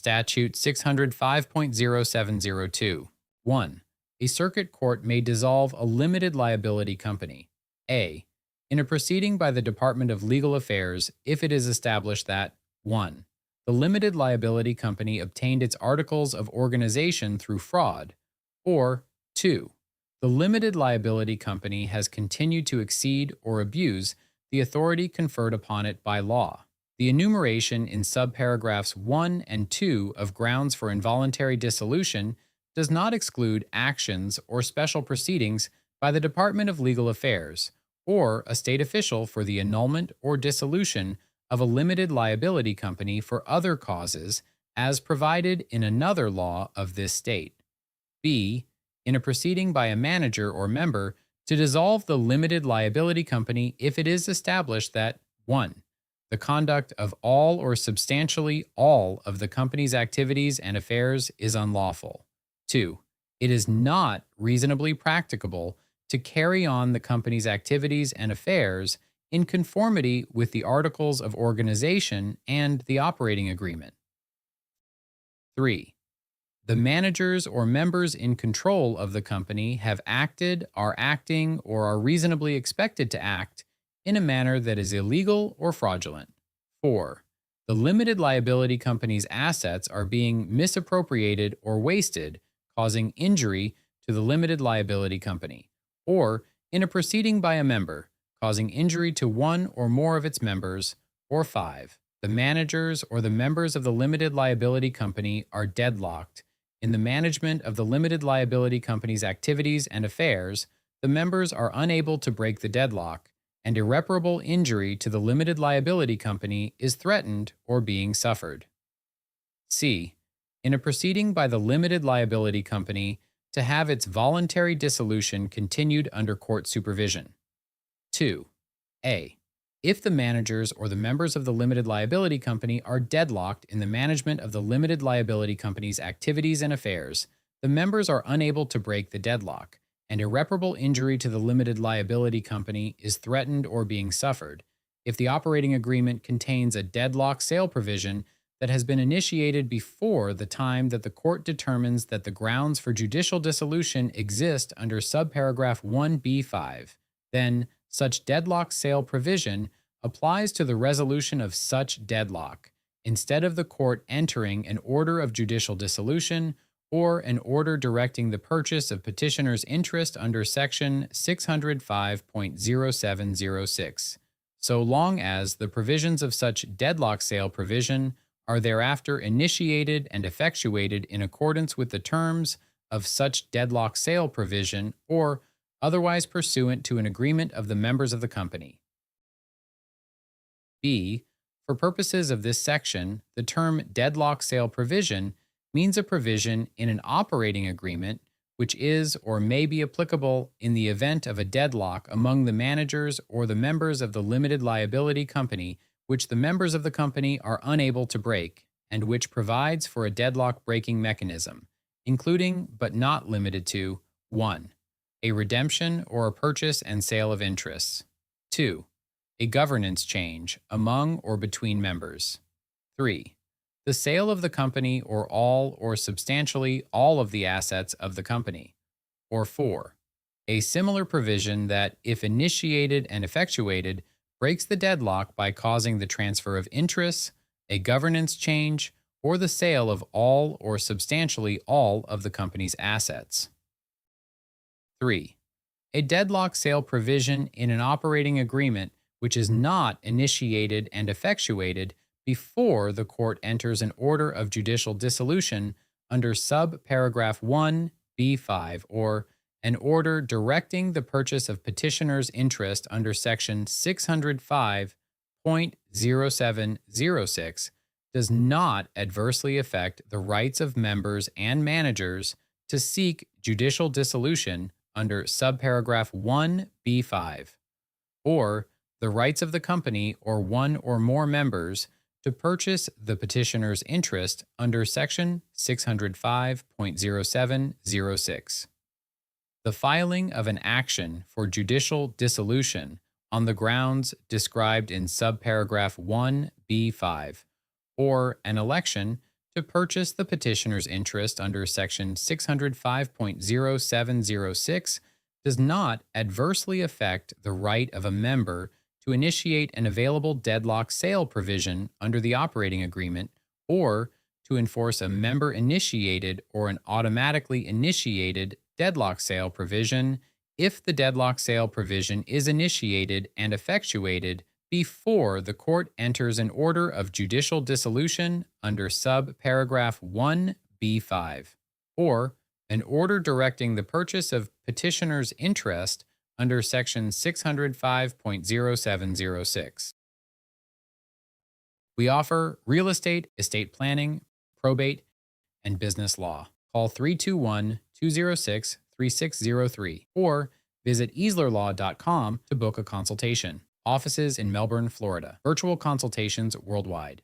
Statute 605.0702. 1. A circuit court may dissolve a limited liability company. A. In a proceeding by the Department of Legal Affairs if it is established that 1. The limited liability company obtained its articles of organization through fraud, or 2. The limited liability company has continued to exceed or abuse the authority conferred upon it by law. The enumeration in subparagraphs 1 and 2 of grounds for involuntary dissolution does not exclude actions or special proceedings by the Department of Legal Affairs or a state official for the annulment or dissolution of a limited liability company for other causes as provided in another law of this state. B. In a proceeding by a manager or member to dissolve the limited liability company if it is established that 1. The conduct of all or substantially all of the company's activities and affairs is unlawful. 2. It is not reasonably practicable to carry on the company's activities and affairs in conformity with the Articles of Organization and the operating agreement. 3. The managers or members in control of the company have acted, are acting, or are reasonably expected to act in a manner that is illegal or fraudulent. 4. The limited liability company's assets are being misappropriated or wasted, causing injury to the limited liability company, or in a proceeding by a member, causing injury to one or more of its members, or 5. The managers or the members of the limited liability company are deadlocked. In the management of the limited liability company's activities and affairs, the members are unable to break the deadlock, and irreparable injury to the limited liability company is threatened or being suffered. C. In a proceeding by the limited liability company to have its voluntary dissolution continued under court supervision. 2. A. If the managers or the members of the limited liability company are deadlocked in the management of the limited liability company's activities and affairs, the members are unable to break the deadlock, and irreparable injury to the limited liability company is threatened or being suffered if the operating agreement contains a deadlock sale provision that has been initiated before the time that the court determines that the grounds for judicial dissolution exist under subparagraph 1b5. Then, such deadlock sale provision applies to the resolution of such deadlock, instead of the court entering an order of judicial dissolution or an order directing the purchase of petitioner's interest under Section 605.0706, so long as the provisions of such deadlock sale provision are thereafter initiated and effectuated in accordance with the terms of such deadlock sale provision or otherwise pursuant to an agreement of the members of the company. B. For purposes of this section, the term deadlock sale provision means a provision in an operating agreement which is or may be applicable in the event of a deadlock among the managers or the members of the limited liability company which the members of the company are unable to break, and which provides for a deadlock breaking mechanism, including but not limited to 1. A redemption or a purchase and sale of interests. 2. A governance change among or between members. 3. The sale of the company or all or substantially all of the assets of the company. Or 4. A similar provision that, if initiated and effectuated, breaks the deadlock by causing the transfer of interests, a governance change, or the sale of all or substantially all of the company's assets. 3. A deadlock sale provision in an operating agreement which is not initiated and effectuated before the court enters an order of judicial dissolution under subparagraph 1b5 or an order directing the purchase of petitioner's interest under Section 605.0706 does not adversely affect the rights of members and managers to seek judicial dissolution under subparagraph 1b5, or the rights of the company or one or more members to purchase the petitioner's interest under Section 605.0706. The filing of an action for judicial dissolution on the grounds described in subparagraph 1b5, or an election To purchase the petitioner's interest under Section 605.0706 does not adversely affect the right of a member to initiate an available deadlock sale provision under the operating agreement or to enforce a member-initiated or an automatically initiated deadlock sale provision if the deadlock sale provision is initiated and effectuated before the court enters an order of judicial dissolution under subparagraph 1B5, or an order directing the purchase of petitioner's interest under Section 605.0706. We offer real estate planning, probate, and business law. Call 321-206-3603 or visit easlerlaw.com to book a consultation. Offices in Melbourne, Florida. Virtual consultations worldwide.